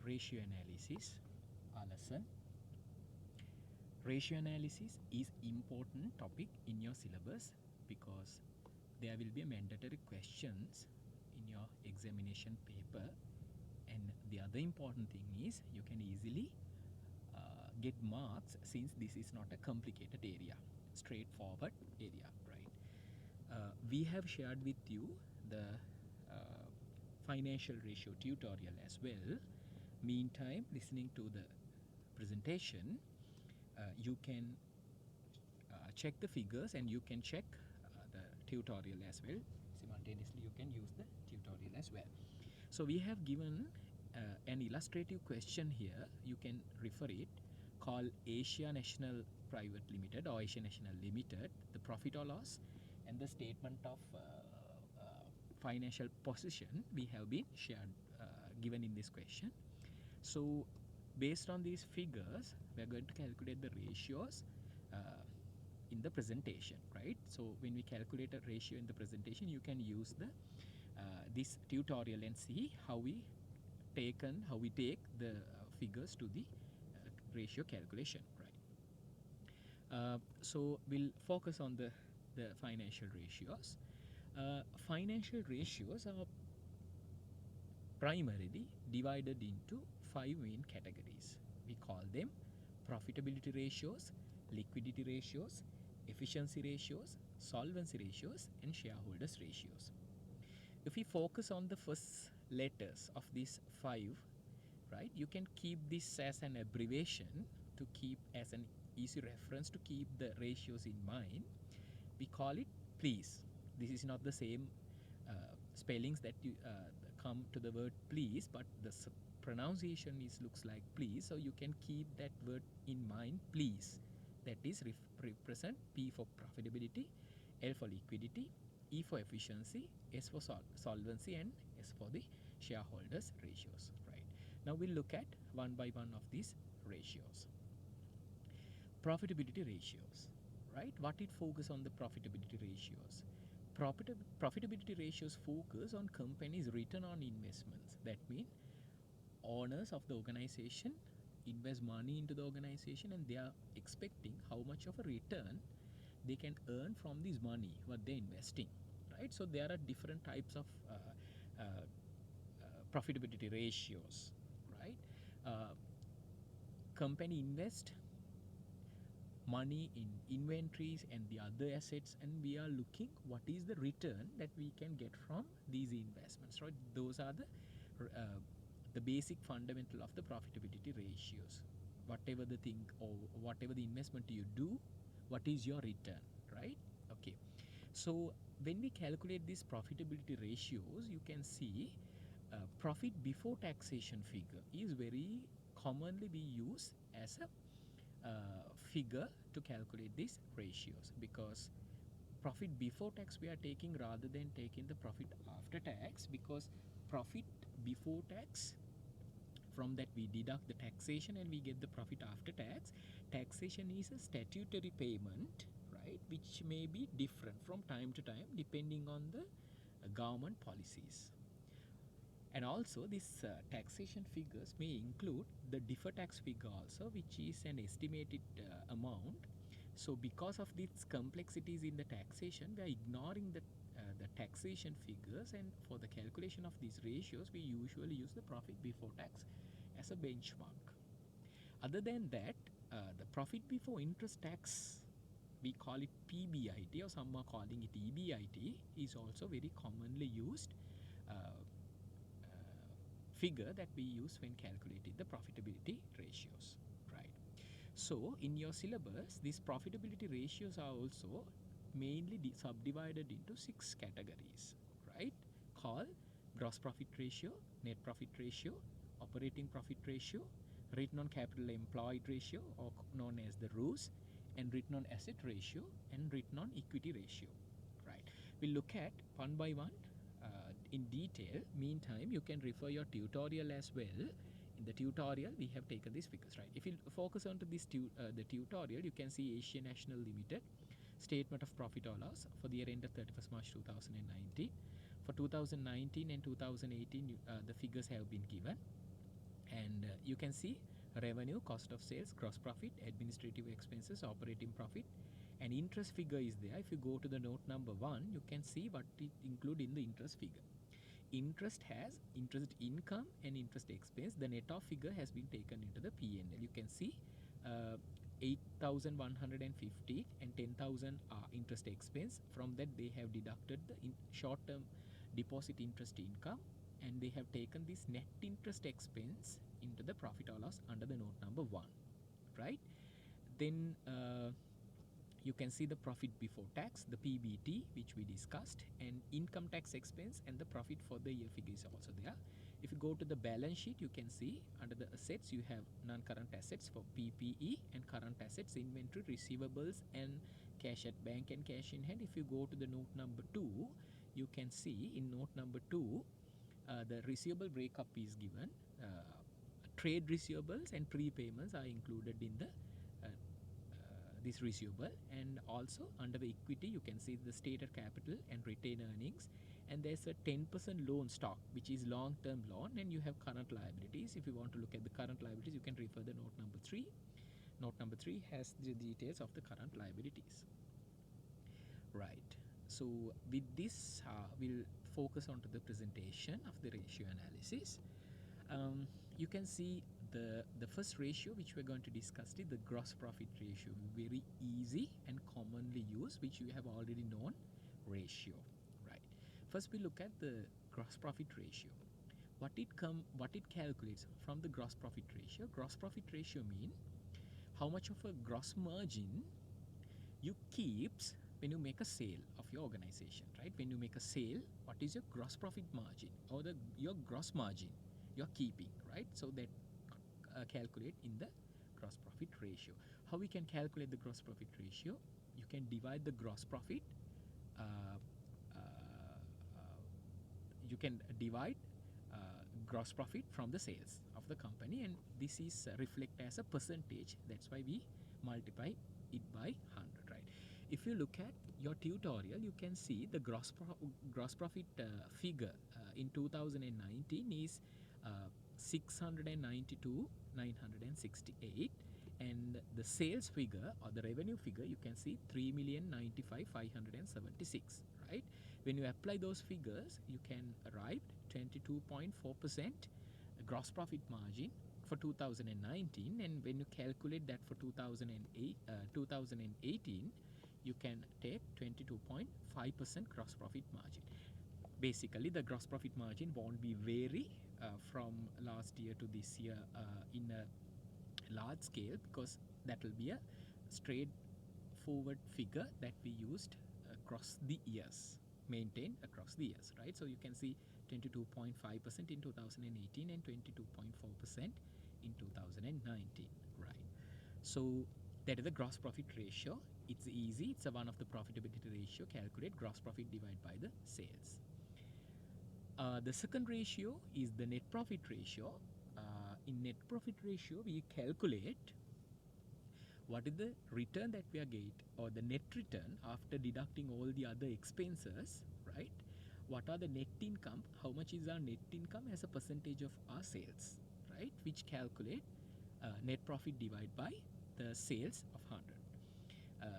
ratio analysis, our lesson. Ratio analysis is important topic in your syllabus because there will be mandatory questions in your examination paper, and the other important thing is you can easily get marks since this is not a complicated area, straightforward area, right? We have shared with you the financial ratio tutorial as well. Meantime, listening to the presentation, you can check the figures and you can check the tutorial as well. Simultaneously, you can use the tutorial as well. So we have given an illustrative question here. You can refer it, called Asia National Private Limited or Asia National Limited, the profit or loss and the statement of financial position we have been shared, given in this question. So based on these figures, we are going to calculate the ratios in the presentation, right? So when we calculate a ratio in the presentation, you can use the this tutorial and see how we take the figures to the ratio calculation, right? So we'll focus on the financial ratios. Financial ratios are primarily divided into 5 main categories. We call them profitability ratios, liquidity ratios, efficiency ratios, solvency ratios, and shareholders ratios. If we focus on the first letters of these 5, right, you can keep this as an abbreviation to keep as an easy reference to keep the ratios in mind. We call it please. This is not the same spellings that you come to the word please, but the pronunciation looks like please, so you can keep that word in mind, please. That is represent P for profitability, L for liquidity, E for efficiency, S for solvency, and S for the shareholders ratios, right? Now we'll look at one by one of these ratios. Profitability ratios, right? What it focus on the profitability ratios? Profitability ratios focus on companies' return on investments. That means owners of the organization invest money into the organization and they are expecting how much of a return they can earn from this money what they're investing, right? So there are different types of profitability ratios, right? Company invest money in inventories and the other assets, and we are looking what is the return that we can get from these investments, right? Those are the basic fundamental of the profitability ratios. Whatever the thing or whatever the investment you do, what is your return, right? Okay, so when we calculate these profitability ratios, you can see profit before taxation figure is very commonly be used as a figure to calculate these ratios, because profit before tax we are taking rather than taking the profit after tax, because profit before tax, from that we deduct the taxation and we get the profit after tax. Taxation is a statutory payment, right, which may be different from time to time depending on the government policies. And also this taxation figures may include the deferred tax figure also, which is an estimated amount. So because of these complexities in the taxation, we are ignoring the taxation figures, and for the calculation of these ratios we usually use the profit before tax as a benchmark. Other than that, the profit before interest tax, we call it PBIT, or some are calling it EBIT, is also very commonly used figure that we use when calculating the profitability ratios, right? So in your syllabus, these profitability ratios are also mainly subdivided into 6 categories, right? Called gross profit ratio, net profit ratio, operating profit ratio, return on capital employed ratio, or known as the ROCE, and return on asset ratio, and return on equity ratio, right? We'll look at one by one in detail. Meantime, you can refer your tutorial as well. In the tutorial, we have taken these figures, right? If you focus on to this the tutorial, you can see Asia National Limited statement of profit or loss for the year ended 31st March 2019. For 2019 and 2018, the figures have been given. And you can see revenue, cost of sales, gross profit, administrative expenses, operating profit, and interest figure is there. If you go to the note number 1, you can see what it include in the interest figure. Interest has interest income and interest expense. The net of figure has been taken into the P&L. You can see 8,150 and 10,000 are interest expense. From that they have deducted the short-term deposit interest income, and they have taken this net interest expense into the profit or loss under the note number 1, right? Then you can see the profit before tax, the PBT, which we discussed, and income tax expense, and the profit for the year figure is also there. If you go to the balance sheet, you can see under the assets you have non-current assets for PPE, and current assets, inventory, receivables, and cash at bank and cash in hand. If you go to the note number 2, you can see in note number 2 the receivable breakup is given. Trade receivables and prepayments are included in the this receivable, and also under the equity you can see the stated capital and retained earnings, and there's a 10% loan stock which is long-term loan, and you have current liabilities. If you want to look at the current liabilities, you can refer the note number 3. Note number 3 has the details of the current liabilities, right? So with this we'll focus on to the presentation of the ratio analysis. You can see the first ratio which we're going to discuss is the gross profit ratio, very easy and commonly used, which you have already known ratio, right? First we look at the gross profit ratio. What it calculates from the gross profit ratio. Gross profit ratio mean how much of a gross margin you keeps when you make a sale of your organization, right? When you make a sale, what is your gross profit margin, or your gross margin you're keeping, right? So that calculate in the gross profit ratio. How we can calculate the gross profit ratio? You can divide the gross profit. Uh, uh, you can divide gross profit from the sales of the company, and this is reflect as a percentage. That's why we multiply it by 100, right? If you look at your tutorial, you can see the gross profit figure in 2019 is 692,968, and the sales figure or the revenue figure you can see 3,095,576, right? When you apply those figures, you can arrive 22.4% gross profit margin for 2019, and when you calculate that for 2018, you can take 22.5% gross profit margin. Basically the gross profit margin won't be vary from last year to this year in a large scale, because that will be a straightforward figure that we used across the years, maintained across the years, right? So you can see 22.5% in 2018 and 22.4% in 2019, right? So that is the gross profit ratio. It's easy. It's one of the profitability ratio. Calculate gross profit divided by the sales. The second ratio is the net profit ratio. In net profit ratio, we calculate what is the return that we are getting, or the net return after deducting all the other expenses, right? What are the net income? How much is our net income as a percentage of our sales, right? Which calculate net profit divided by the sales of 100.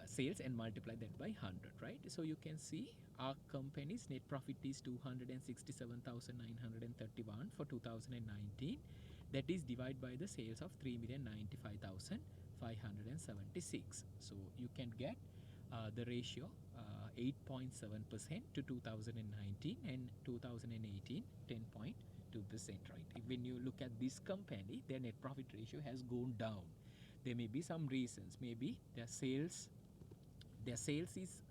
Sales and multiply that by 100, right? So you can see our company's net profit is 267,931 for 2019. That is divided by the sales of 3,095,576. So you can get the ratio 8.7% to 2019, and 2018 10.2%, right? When you look at this company, their net profit ratio has gone down. There may be some reasons. Maybe their sales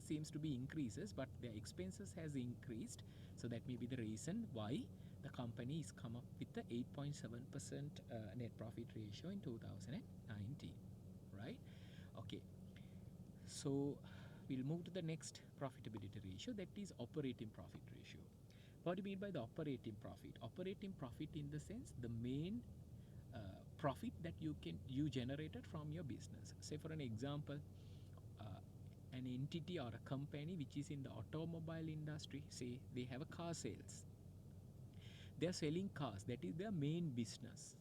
seems to be increases, but their expenses has increased. So that may be the reason why the company is come up with the 8.7% net profit ratio in 2019, right? Okay, so we'll move to the next profitability ratio, that is operating profit ratio. What do you mean by the operating profit? Operating profit in the sense the main profit that you generated from your business. Say for an example, an entity or a company which is in the automobile industry, say they have a car sales. They are selling cars. That is their main business.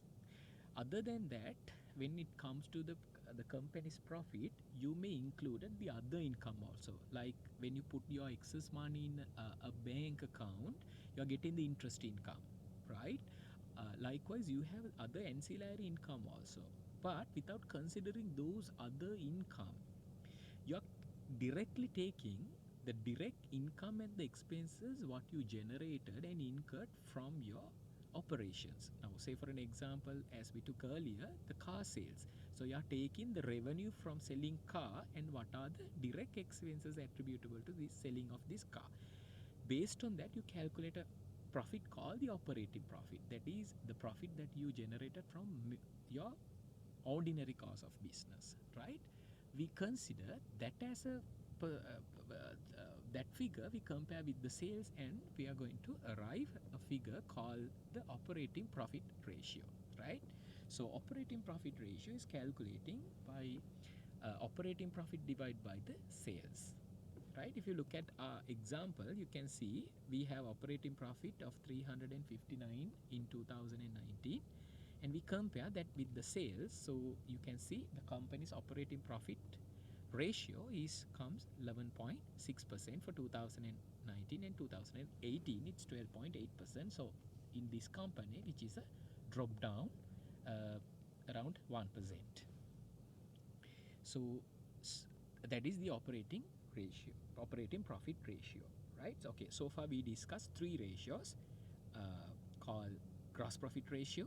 Other than that, when it comes to the company's profit, you may include the other income also. Like when you put your excess money in a bank account, you are getting the interest income, right? Likewise, you have other ancillary income also. But without considering those other income, you're directly taking the direct income and the expenses what you generated and incurred from your operations. Now, say for an example, as we took earlier, the car sales. So you are taking the revenue from selling car and what are the direct expenses attributable to the selling of this car. Based on that, you calculate a profit called the operating profit. That is the profit that you generated from your ordinary course of business, right? We consider that as a that figure we compare with the sales, and we are going to arrive a figure called the operating profit ratio, right? So operating profit ratio is calculating by operating profit divided by the sales, right? If you look at our example, you can see we have operating profit of 359 in 2019, and we compare that with the sales. So you can see the company's operating profit ratio comes 11.6% for 2019, and 2018 it's 12.8%. So in this company, which is a drop down around 1%. So that is the operating ratio, operating profit ratio, right? Okay, so far we discussed three ratios called gross profit ratio,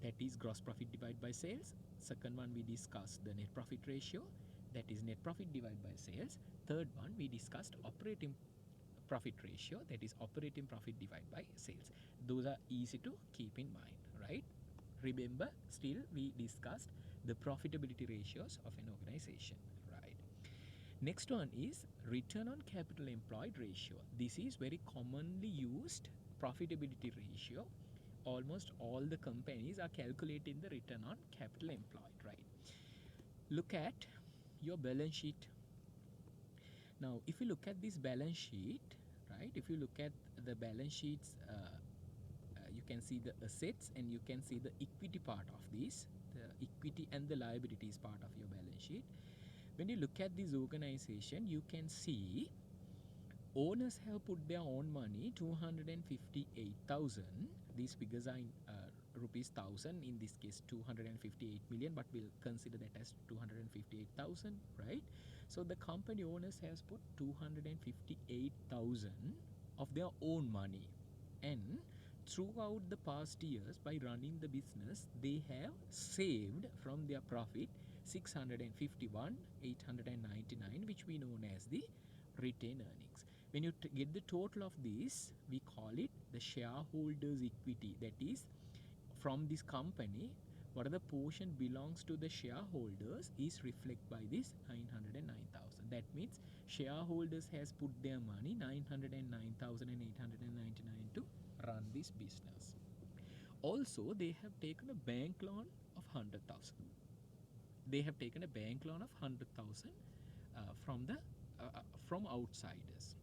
that is gross profit divided by sales. Second one, we discussed the net profit ratio, that is net profit divided by sales. Third one, we discussed operating profit ratio, that is operating profit divided by sales. Those are easy to keep in mind, right? Remember, still we discussed the profitability ratios of an organization, right? Next one is return on capital employed ratio. This is very commonly used profitability ratio. Almost all the companies are calculating the return on capital employed, right? Look at your balance sheet. Now, if you look at this balance sheet, right, if you look at the balance sheets, you can see the assets and you can see the equity part of this, the equity and the liabilities part of your balance sheet. When you look at this organization, you can see owners have put their own money, 258,000. These figures are in rupees 1,000, in this case 258 million, but we'll consider that as 258,000, right? So the company owners has put 258,000 of their own money, and throughout the past years, by running the business, they have saved from their profit 651,899, which we know as the retained earnings. When you get the total of these, we call it the shareholders equity. That is, from this company, what are the portion belongs to the shareholders is reflected by this 909,000. That means shareholders has put their money 909,899 to run this business. Also, they have taken a bank loan of 100,000. They have taken a bank loan of 100,000 from outsiders.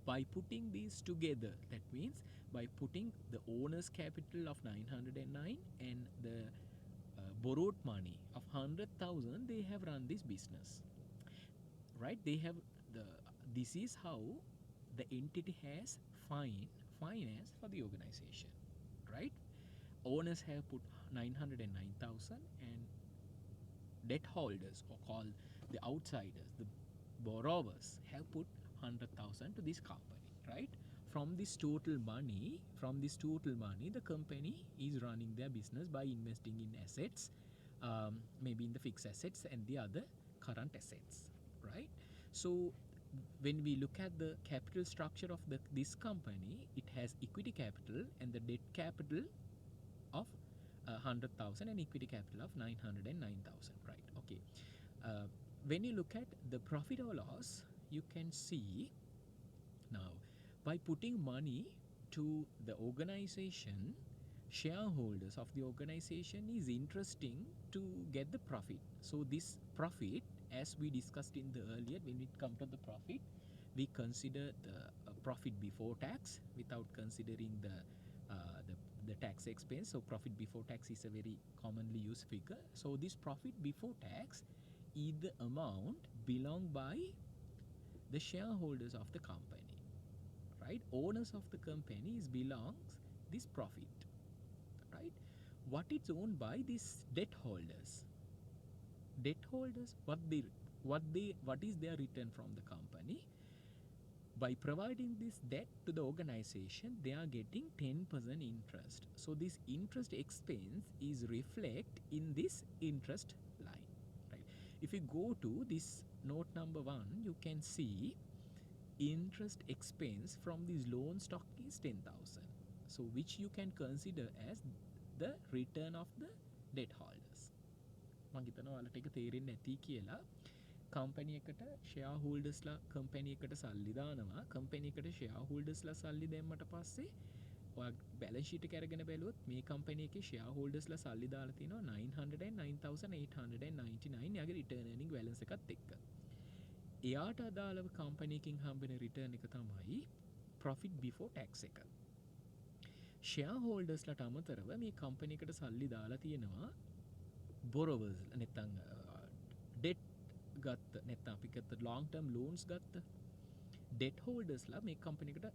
By putting these together, that means by putting the owner's capital of 909 and the borrowed money of 100,000, they have run this business, right? They have this is how the entity has finance for the organization, right? Owners have put 909,000 and debt holders, or called the outsiders, the borrowers, have put 100,000 to this company, right? From this total money, the company is running their business by investing in assets, maybe in the fixed assets and the other current assets, right? So when we look at the capital structure of this company, it has equity capital and the debt capital of 100,000 and equity capital of 909,000, right? Okay. When you look at the profit or loss, you can see now, by putting money to the organization, shareholders of the organization is interesting to get the profit. So this profit, as we discussed in the earlier, when it comes to the profit, we consider the profit before tax without considering the the tax expense. So profit before tax is a very commonly used figure. So this profit before tax is the amount belonged by the shareholders of the company, right? Owners of the company is belongs this profit, right? What it's owned by these debt holders. Debt holders, what is their return from the company? By providing this debt to the organization, they are getting 10% interest. So this interest expense is reflect in this interest line, right? If you go to this note number 1, you can see interest expense from this loan stock is 10,000. So which you can consider as the return of the debt holders. මම හිතනවා ඔයාලට ඒක තේරෙන්නේ නැති කියලා. Company එකට share හෝල්ඩර්ස්ලා company එකට සල්ලි දානවා. කම්පැනි එකට ෂෙයා හෝල්ඩර්ස්ලා සල්ලි දැම්මට පස්සේ ඔයා බැලන්ස් ෂීට් එක අරගෙන බැලුවොත් මේ කම්පැනි එකේ ෂෙයා හෝල්ඩර්ස්ලා සල්ලි දාලා තිනවා 909,899 යාගේ රිටර්න් එර්නින්ග් බැලන්ස් එකත් එක්ක. එයාට අදාළව කම්පැනි එකකින් හම්බෙන රිටර්න් එක තමයි profit before tax එක. ෂෙයා හෝල්ඩර්ස්ලාට අමතරව මේ කම්පැනි එකට සල්ලි දාලා තියෙනවා borrowers නැත්නම් debt ගත්ත නැත්නම් අපි ගත්ත long term loans ගත්ත debt holders ලා මේ කම්පැනි එකට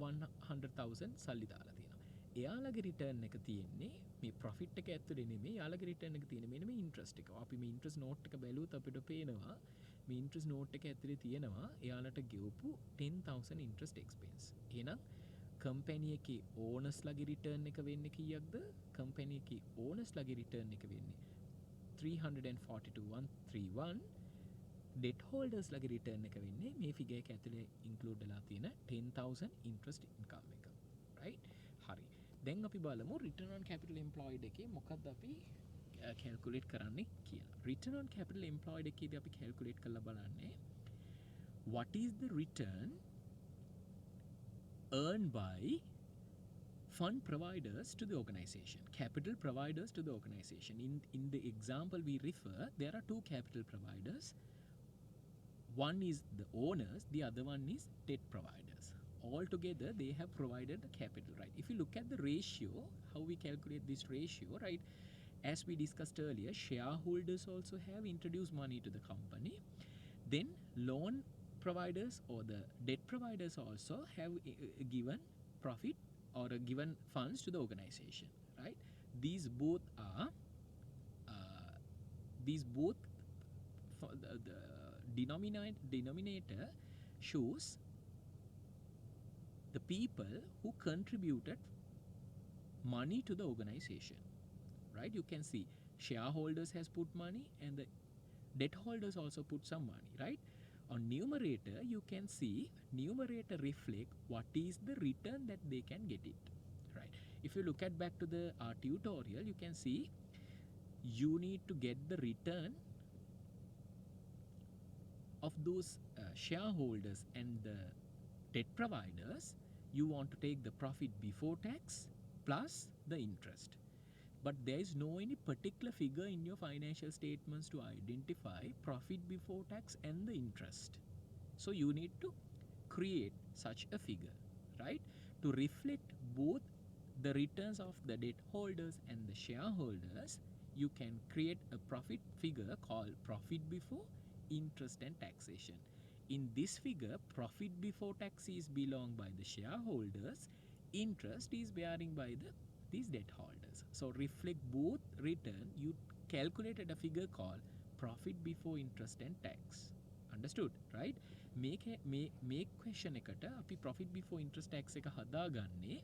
100,000 සල්ලි දාලා තියෙනවා. එයාලගේ රිටර්න් එක තියෙන්නේ මේ profit එක ඇතුලේ නෙමෙයි. එයාලගේ රිටර්න් එක තියෙන්නේ මෙන්න මේ interest එක. අපි මේ interest note එක බැලුවොත් අපිට පේනවා මේ interest note එක ඇතුලේ තියෙනවා එයාලට ගෙවපු 10,000 interest expense. එහෙනම් කම්පැනි එකේ owners ලගේ රිටර්න් එක වෙන්නේ කීයක්ද? කම්පැනි එකේ owners ලගේ රිටර්න් එක වෙන්නේ 342,131. debt holders ලගේ රිටර්න් එක වෙන්නේ මේ ෆිගර් එක ඇතුලේ ඉන්ක්ලූඩ් වෙලා තියෙන 10,000 interest income එක. right? හරි. දැන් අපි බලමු return on capital employed එකේ මොකක්ද අපි calculate කරන්නේ කියලා. return on capital employed එකේදී අපි calculate කරලා බලන්නේ what is the return earned by fund providers to the organization, capital providers to the organization. In the example we refer, there are two capital providers. One is the owners, the other one is debt providers. Altogether, they have provided the capital, right? If you look at the ratio, how we calculate this ratio, right? As we discussed earlier, shareholders also have introduced money to the company. Then loan providers or the debt providers also have given profit or given funds to the organization, right? These both are the denominator shows the people who contributed money to the organization, right? You can see shareholders has put money and the debt holders also put some money, right? On numerator, you can see numerator reflect what is the return that they can get it, right? If you look at back to the tutorial, you can see you need to get the return of those shareholders and the debt providers. You want to take the profit before tax plus the interest. But there is no any particular figure in your financial statements to identify profit before tax and the interest. So you need to create such a figure, right? To reflect both the returns of the debt holders and the shareholders, you can create a profit figure called profit before interest and taxation. In this figure, profit before tax is belong by the shareholders, interest is bearing by these debt holders. So reflect both return, you calculated a figure called profit before interest and tax. Understood, right? Make question එකට අපි profit before interest tax එක හදාගන්නේ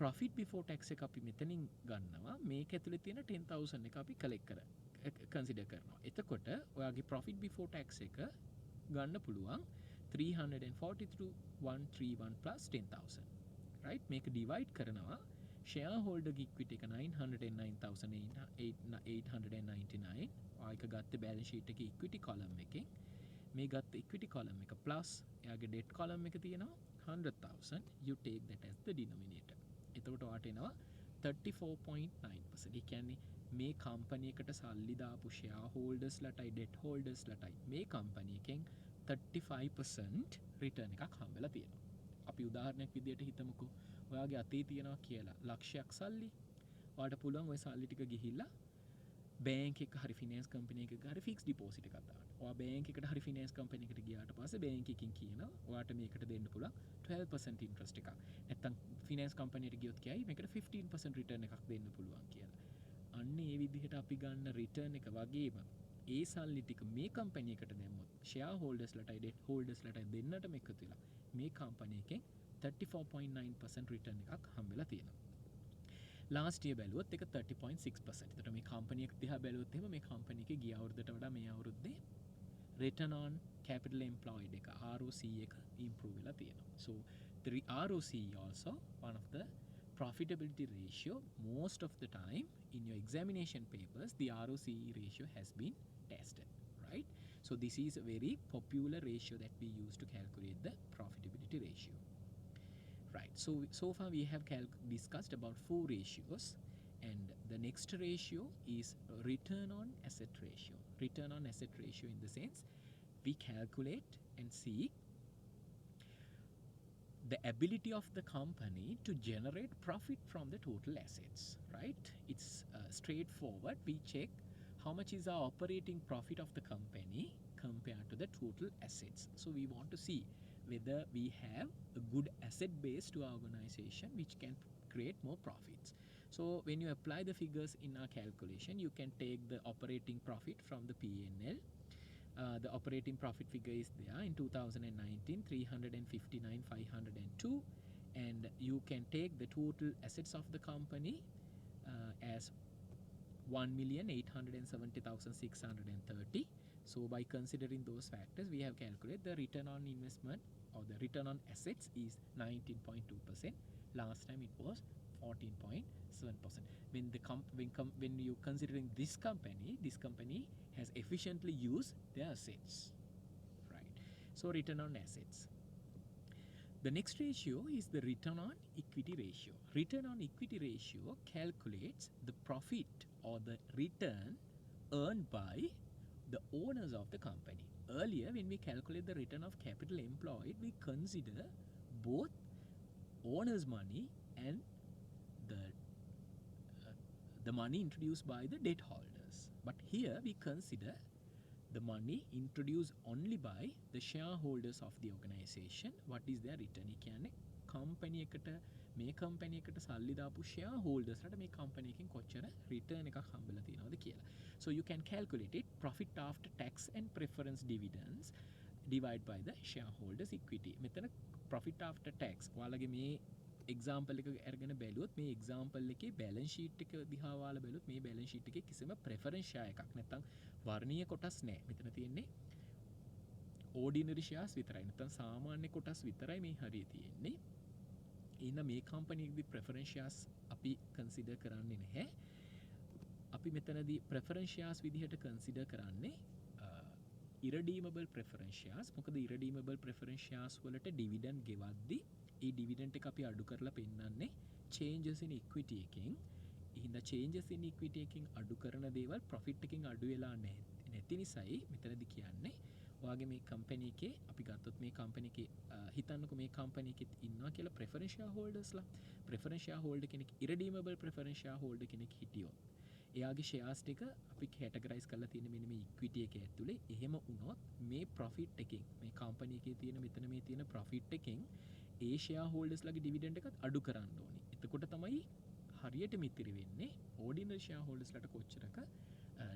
profit before tax එක අපි මෙතනින් ගන්නවා. මේක ඇතුලේ තියෙන 10,000 එක අපි collect consider කරනවා. එතකොට ඔයාගේ profit before tax එක ගන්න පුළුවන් 342,131 plus 10,000, right? මේක divide කරනවා shareholder equity එක 909,899. ඔයක ගත්ත balance sheet එකේ equity column එකෙන් මේ ගත්ත equity column එක plus එයාගේ debt column එක තියෙනවා 100,000. you take that as the denominator. එතකොට ඔයාට එනවා 34.9%. ඒ කියන්නේ මේ කම්පැනි එකට සල්ලි දාපු shareholders ලටයි debt holders ලටයි මේ කම්පැනි එකෙන් 35% return එකක් හම්බෙලා තියෙනවා. අපි උදාහරණයක් විදියට හිතමුකෝ ඔයාගේ අතේ තියෙනවා කියලා ලක්ෂයක් සල්ලි. ඔයාට පුළුවන් ওই සල්ලි ටික ගිහිල්ලා බෑන්ක් එක හරි ෆිනෑන්ස් කම්පැනි එකක හරි ෆික්ස් ඩිපොසිට් එකක් දාන්න. ඔයා බෑන්ක් එකට හරි ෆිනෑන්ස් කම්පැනි එකට ගියාට පස්සේ බෑන්ක් එකකින් කියනවා ඔයාට මේකට දෙන්න පුළුවන් 12% ඉන්ට්‍රස්ට් එකක්. නැත්තම් ෆිනෑන්ස් කම්පැනියට ගියොත් කියයි මේකට 15% රිටර්න් එකක් දෙන්න පුළුවන් කියලා. අන්න ඒ විදිහට අපි ගන්න රිටර්න් එක වගේම ඒ සල්ලි ටික මේ කම්පැනි එකට දැම්මොත් ෂෙයා හෝල්ඩර්ස්ලටයි ඩෙට් හෝල්ඩර්ස්ලටයි දෙන්නටම එකතු වෙලා මේ කම්පැනි එකෙන් 34.9% රිටර්න් එකක් හම්බෙලා තියෙනවා. ලාස්ට් ඉයර් බැලුවොත් ඒක 30.6%. ඒතර මේ කම්පැනි එක දිහා බැලුවොත් එහෙම මේ කම්පැනි එකේ ගිය අවුරුද්දට වඩා මේ අවුරුද්දේ return on capital employed එක ROCE එක improve වෙලා තියෙනවා. So the ROCE also one of the profitability ratio. Most of the time in your examination papers the ROCE ratio has been tested, right? So this is a very popular ratio that we use to calculate the profitability ratio, right? So far we have discussed about 4 ratios, and the next ratio is return on asset ratio. Return on asset ratio in the sense we calculate and see the ability of the company to generate profit from the total assets, right? It's straightforward. We check how much is our operating profit of the company compared to the total assets. So we want to see whether we have a good asset base to our organization which can create more profits. So when you apply the figures in our calculation, you can take the operating profit from the P&L. The operating profit figure is there in 2019, 359,502, and you can take the total assets of the company as 1,870,630. So by considering those factors, we have calculated the return on investment or the return on assets is 19.2%. Last time it was 14.7%. When you considering this company has efficiently used their assets, right? So return on assets. The next ratio is the return on equity ratio. Return on equity ratio calculates the profit or the return earned by the owners of the company. Earlier, when we calculate the return of capital employed, we consider both owners' money and the money introduced by the debt holders. But here we consider the money introduced only by the shareholders of the organization. What is their return? ඒ කියන්නේ company එකට මේ company එකට සල්ලි දාපු shareholdersලට මේ company එකෙන් කොච්චර return එකක් හම්බෙලා තියෙනවද කියලා. So you can calculate it profit after tax and preference dividends divided by the shareholders equity. මෙතන profit after tax ඔයාලගේ මේ එක්සාම්පල් එක අරගෙන බැලුවොත් මේ එක්සාම්පල් එකේ බැලන්ස් ෂීට් එක දිහා ඔයාලා බැලුවොත් මේ බැලන්ස් ෂීට් එකේ කිසිම ප්‍රෙෆරන්ස් ෂෙයා එකක් නැත්නම් වර්ණීය කොටස් නැහැ. මෙතන තියෙන්නේ ඕඩිනරි ෂෙයාර්ස් විතරයි. නැත්නම් සාමාන්‍ය කොටස් විතරයි මේ හරිය තියෙන්නේ. එහෙනම් මේ කම්පැනි එකේදී ප්‍රෙෆරන්ස් ෂෙයාර්ස් අපි කන්සිඩර් කරන්නේ නැහැ. අපි මෙතනදී ප්‍රෙෆරන්ස් ෂෙයාර්ස් විදිහට කන්සිඩර් කරන්නේ irredeemable preference shares. මොකද irredeemable preference shares වලට dividend ගෙවද්දී ඒ dividend එක අපි අඩු කරලා පෙන්නන්නේ changes in equity එකෙන්. එහෙනම් changes in equity එකෙන් අඩු කරන දේවල් profit එකෙන් අඩු වෙලා නැති නිසායි මෙතනදී කියන්නේ ඔයාගේ මේ කම්පැනි එකේ අපි ගත්තොත් මේ කම්පැනි එකේ හිතන්නකෝ මේ කම්පැනි එකේ ඉන්නවා කියලා preference shareholdersලා. preference shareholder කෙනෙක් irredeemable preference shareholder කෙනෙක් හිටියොත් එයාගේ ෂෙයාර්ස් ටික අපි කැටගරයිස් කරලා තියෙන මෙන්න මේ ඉක්විටි එක ඇතුලේ. එහෙම වුණොත් මේ ප්‍රොෆිට් එකෙන් මේ කම්පැනි එකේ තියෙන මෙතන මේ තියෙන ප්‍රොෆිට් එකෙන් ඒ ෂෙයා හෝල්ඩර්ස්ලාගේ ඩිවිඩන්ඩ් එකත් අඩු කරන්න ඕනේ. එතකොට තමයි හරියටම ඉතිරි වෙන්නේ ඕඩිනරි ෂෙයා හෝල්ඩර්ස්ලාට කොච්චරක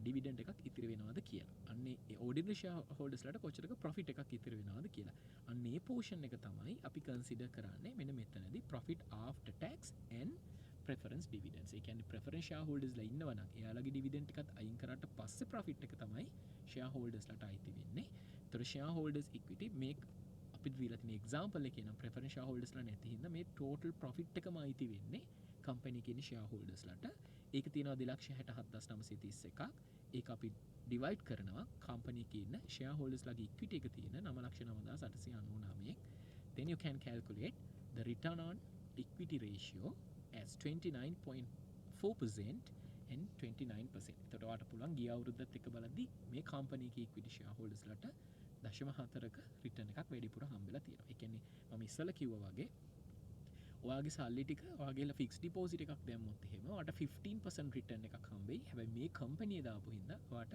ඩිවිඩන්ඩ් එකක් ඉතිරි වෙනවද කියලා. අන්නේ ඒ ඕඩිනරි ෂෙයා හෝල්ඩර්ස්ලාට කොච්චරක ප්‍රොෆිට් එකක් ඉතිරි වෙනවද කියලා. අන්නේ පෝෂන් එක තමයි අපි කන්සිඩර් කරන්නේ මෙන්න මෙතනදී profit after tax and preference dividends. ඒ කියන්නේ preference shareholdersලා ඉන්නවා නම් එයාලගේ dividend එකත් අයින් කරාට පස්සේ profit එක තමයි shareholdersලාට අයිති වෙන්නේ. ඒතර shareholders equity මේක අපි දීලා තියෙන example එකේ නම් preference shareholdersලා නැති හින්දා මේ total profit එකම අයිති වෙන්නේ company එකේ shareholdersලාට. ඒක තියෙනවා 2,67,931ක්. ඒක අපි divide කරනවා company එකේ ඉන්න shareholdersලාගේ equity එක තියෙන 9,09,899. Then you can calculate the return on equity ratio as 29.4% and 29%. එතකොට ඔයාලට පුළුවන් ගිය අවුරුද්දත් එක්ක බලද්දී මේ කම්පැනි එකේ ඉක්විටි ෂෙයාර්හෝල්ඩර්ස්ලාට 0.4ක රිටර්න් එකක් වැඩිපුර හම්බෙලා තියෙනවා. ඒ කියන්නේ මම ඉස්සෙල්ලා කිව්වා වගේ ඔයාගේ සල්ලි ටික ඔයාගේ ෆික්ස් ඩිපොසිට් එකක් දැම්මොත් එහෙම ඔයාට 15% රිටර්න් එකක් හම්බෙයි. හැබැයි මේ කම්පැනි දාපු හින්දා ඔයාට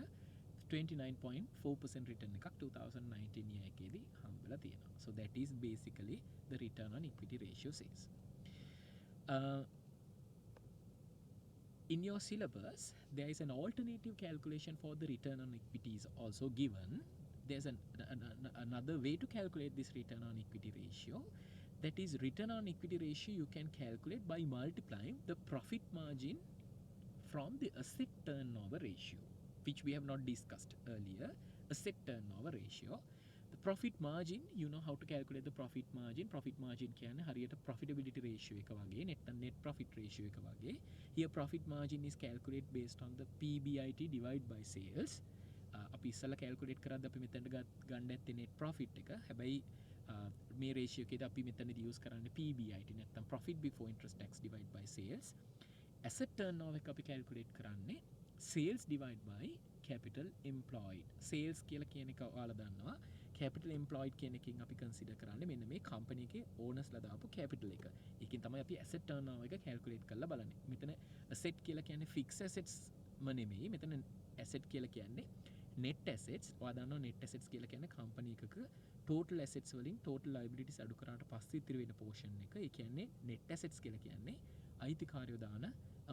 29.4% රිටර්න් එකක් 2019 year එකේදී හම්බෙලා තියෙනවා. So that is basically the return on equity ratio says. In your syllabus, there is an alternative calculation for the return on equity is also given. There's another way to calculate this return on equity ratio. That is return on equity ratio you can calculate by multiplying the profit margin from the asset turnover ratio, which we have not discussed earlier. Asset turnover ratio. The profit margin, you know how to calculate the profit margin. Profit margin කියන්නේ හරියට profitability ratio එක වගේ, net profit ratio එක වගේ. Here profit margin is calculated based on the PBIT divided by sales. අපි ඉස්සලා calculate කරද්දී අපි මෙතනට ගන්න ඇත්තේ net profit එක. හැබැයි මේ ratio එකේදී අපි මෙතනදී use කරන්නේ PBIT නැත්නම් profit before interest tax divided by sales. Asset turnover එක අපි calculate කරන්නේ sales divided by capital employed. Sales කියලා කියන එක ඔයාලා දන්නවා. Capital employed කියන එකකින් අපි consider කරන්නේ මෙන්න මේ company එකේ owners ලා දාපු capital එක. ඒකෙන් තමයි අපි asset turnover එක calculate කරලා බලන්නේ. මෙතන asset කියලා කියන්නේ fixed assets ම නෙමෙයි. මෙතන asset කියලා කියන්නේ net assets. ඔයා දන්නවා net assets කියලා කියන්නේ company එකක total assets වලින් total liabilities අඩු කරාට පස්සේ ඉතිරි වෙන portion එක. ඒ කියන්නේ net assets කියලා කියන්නේ අයිතිකාරයෝ දාන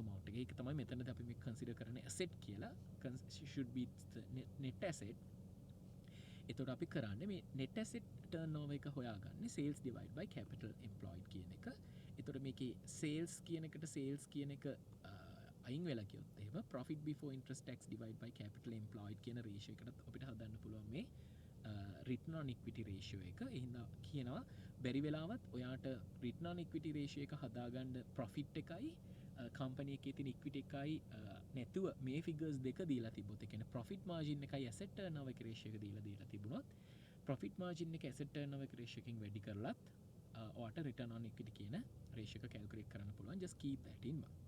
amount එක. ඒක තමයි මෙතනදී අපි මේ consider කරන්නේ asset කියලා. Should be net asset. එතකොට අපි කරන්නේ මේ net asset turnover එක හොයාගන්නේ sales divided by capital employed කියන එක. එතකොට මේකේ sales කියන එකට sales කියන එක අයින් වෙලා කියොත් එහෙම profit before interest tax divided by capital employed කියන ratio එකකට අපිට හදන්න පුළුවන් මේ return on equity ratio එක. එහෙනම් කියනවා බැරි වෙලාවත් ඔයාට return on equity ratio එක හදාගන්න profit එකයි company එකේ තියෙන equity එකයි නැතුව මේ figures දෙක දීලා තිබ්බොත් ඒ කියන්නේ profit margin එකයි asset turnover ratio එක දීලා තිබුණොත් profit margin එක asset turnover ratio එකකින් වැඩි කරලත් ඔයාට return on equity කියන ratio එක calculate කරන්න පුළුවන්. Just keep that in mind.